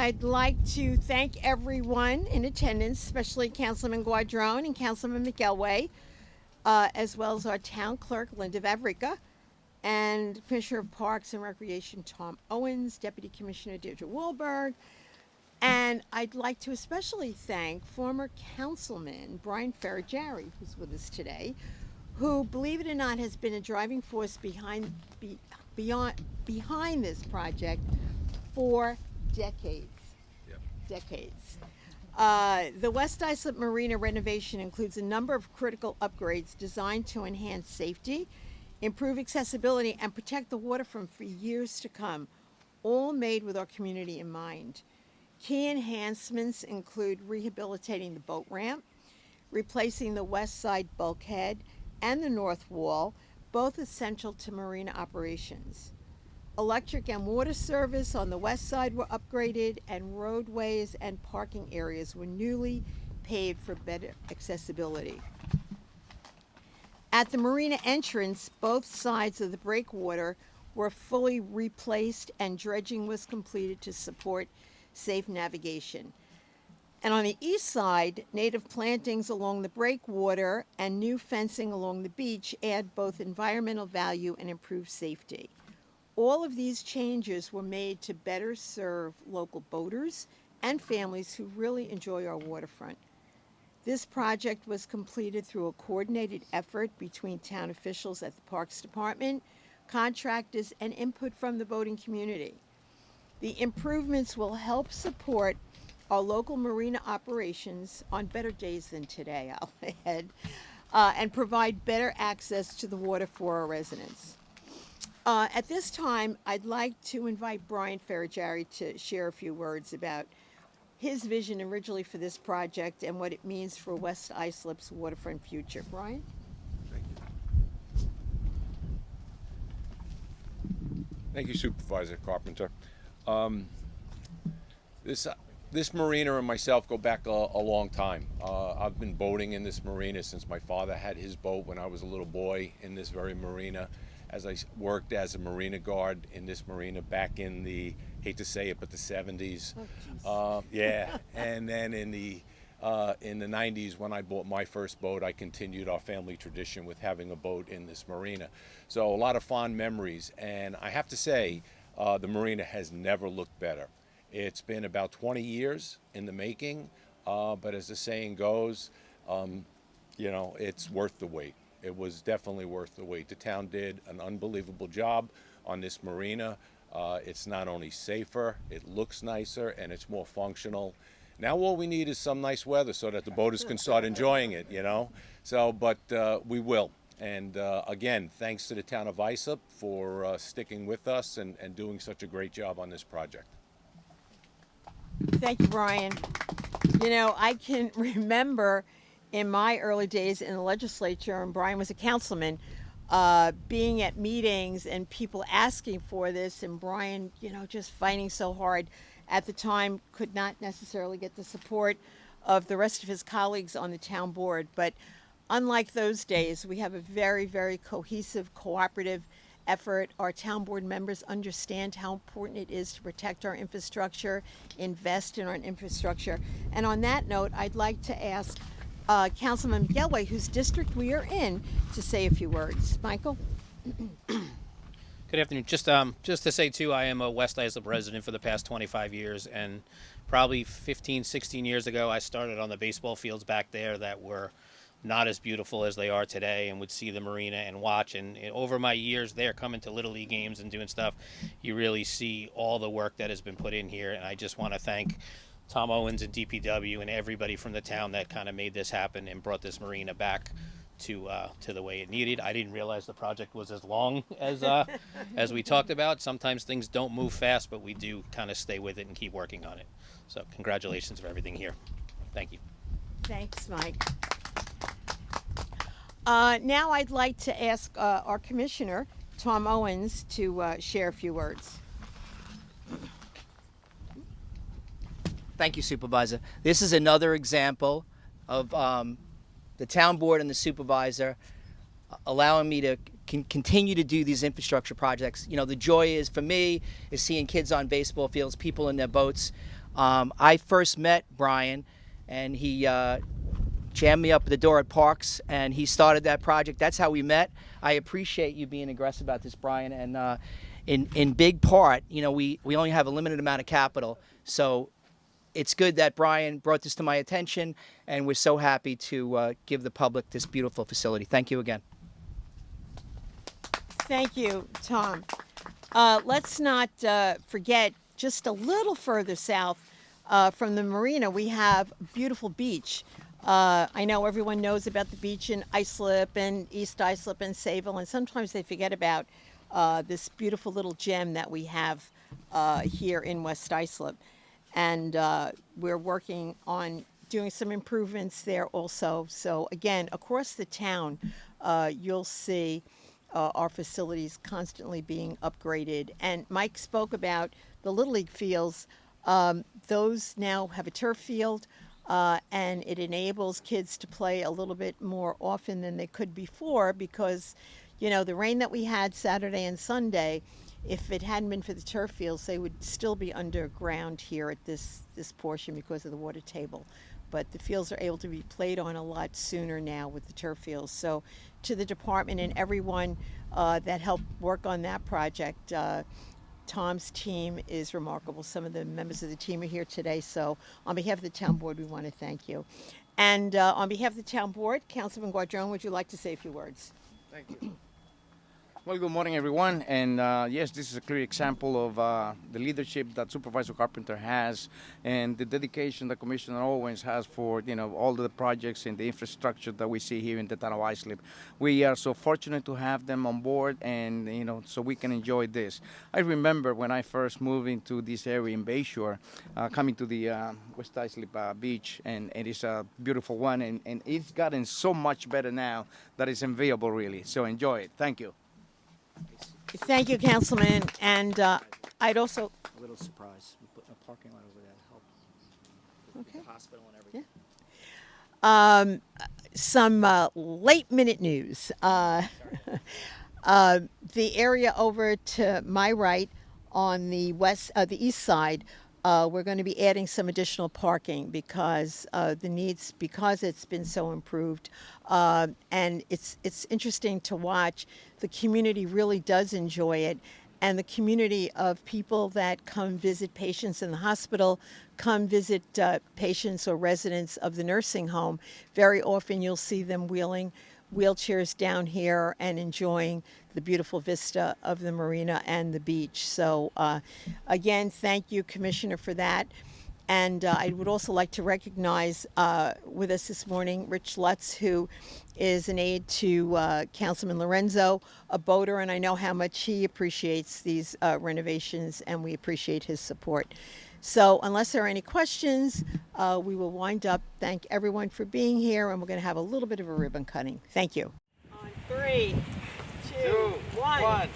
I'd like to thank everyone in attendance, especially Councilman Guadron and Councilman McElwee, as well as our town clerk, Linda Vavricka, and Commissioner of Parks and Recreation, Tom Owens, Deputy Commissioner Deirdre Woolberg. And I'd like to especially thank former Councilman Brian Ferrugiari, who's with us today, who, believe it or not, has been a driving force behind this project for decades. Yep. Decades. The West Islip Marina renovation includes a number of critical upgrades designed to enhance safety, improve accessibility, and protect the waterfront for years to come, all made with our community in mind. Key enhancements include rehabilitating the boat ramp, replacing the west side bulkhead and the north wall, both essential to marina operations. Electric and water service on the west side were upgraded, and roadways and parking areas were newly paved for better accessibility. At the marina entrance, both sides of the breakwater were fully replaced and dredging was completed to support safe navigation. And on the east side, native plantings along the breakwater and new fencing along the beach add both environmental value and improve safety. All of these changes were made to better serve local boaters and families who really enjoy our waterfront. This project was completed through a coordinated effort between town officials at the Parks Department, contractors, and input from the boating community. The improvements will help support our local marina operations on better days than today, I'll add, and provide better access to the water for our residents. At this time, I'd like to invite Brian Ferrugiari to share a few words about his vision originally for this project and what it means for West Islip's waterfront future. Brian? Thank you. Thank you, Supervisor Carpenter. This marina and myself go back a long time. I've been boating in this marina since my father had his boat when I was a little boy in this very marina, as I worked as a marina guard in this marina back in the, hate to say it, but the 70s. Yeah, and then in the 90s when I bought my first boat, I continued our family tradition with having a boat in this marina. So a lot of fond memories, and I have to say, the marina has never looked better. It's been about 20 years in the making, but as the saying goes, it's worth the wait. It was definitely worth the wait. The town did an unbelievable job on this marina. It's not only safer, it looks nicer, and it's more functional. Now all we need is some nice weather so that the boaters can start enjoying it, So, but we will. And again, thanks to the Town of Islip for sticking with us and doing such a great job on this project. Thank you, Brian. I can remember in my early days in the legislature, and Brian was a councilman, being at meetings and people asking for this, and Brian, just fighting so hard. At the time, could not necessarily get the support of the rest of his colleagues on the town board. But unlike those days, we have a very, very cohesive, cooperative effort. Our town board members understand how important it is to protect our infrastructure, invest in our infrastructure. And on that note, I'd like to ask Councilman McElwee, whose district we are in, to say a few words. Michael? Good afternoon. Just to say, too, I am a West Islip resident for the past 25 years, and probably 15, 16 years ago, I started on the baseball fields back there that were not as beautiful as they are today, and would see the marina and watch. And over my years there, coming to Little League games and doing stuff, you really see all the work that has been put in here. And I just want to thank Tom Owens and DPW and everybody from the town that kind of made this happen and brought this marina back to the way it needed. I didn't realize the project was as long as as we talked about. Sometimes things don't move fast, but we do kind of stay with it and keep working on it. So congratulations for everything here. Thank you. Thanks, Mike. Now I'd like to ask our commissioner, Tom Owens, to share a few words. Thank you, Supervisor. This is another example of the town board and the supervisor allowing me to continue to do these infrastructure projects. The joy is, for me, is seeing kids on baseball fields, people in their boats. I first met Brian, and he jammed me up at the door at Parks, and he started that project. That's how we met. I appreciate you being aggressive about this, Brian. And in big part, you know, we only have a limited amount of capital, so it's good that Brian brought this to my attention, and we're so happy to give the public this beautiful facility. Thank you again. Thank you, Tom. Let's not forget, just a little further south from the marina, we have a beautiful beach. I know everyone knows about the beach in Islip and East Islip and Sayville, and sometimes they forget about this beautiful little gem that we have here in West Islip. And we're working on doing some improvements there also. So again, across the town, you'll see our facilities constantly being upgraded. And Mike spoke about the Little League fields. Those now have a turf field, and it enables kids to play a little bit more often than they could before because, you know, the rain that we had Saturday and Sunday, if it hadn't been for the turf fields, they would still be underground here at this portion because of the water table. But the fields are able to be played on a lot sooner now with the turf fields. So to the department and everyone that helped work on that project, Tom's team is remarkable. Some of the members of the team are here today. So on behalf of the town board, we want to thank you. And on behalf of the town board, Councilman Guadron, would you like to say a few words? Thank you. Well, good morning, everyone. And yes, this is a clear example of the leadership that Supervisor Carpenter has and the dedication that Commissioner Owens has for, you know, all the projects and the infrastructure that we see here in the town of Islip. We are so fortunate to have them on board and, you know, so we can enjoy this. I remember when I first moved into this area in Bayshore, coming to the West Islip beach, and it is a beautiful one, and it's gotten so much better now that it's enviable, really. So enjoy it. Thank you. Thank you, Councilman. And I'd also... A little surprise. We put a parking lot over there to help Okay. the hospital and everything. Some late-minute news. The area over to my right on the east side, we're going to be adding some additional parking because because it's been so improved, and it's interesting to watch. The community really does enjoy it, and the community of people that come visit patients in the hospital, come visit patients or residents of the nursing home. Very often you'll see them wheeling wheelchairs down here and enjoying the beautiful vista of the marina and the beach. So again, thank you, Commissioner, for that. And I would also like to recognize with us this morning Rich Lutz, who is an aide to Councilman Lorenzo, a boater, and I know how much he appreciates these renovations, and we appreciate his support. So unless there are any questions, we will wind up. Thank everyone for being here, and we're going to have a little bit of a ribbon cutting. Thank you. On 3, 2, 1.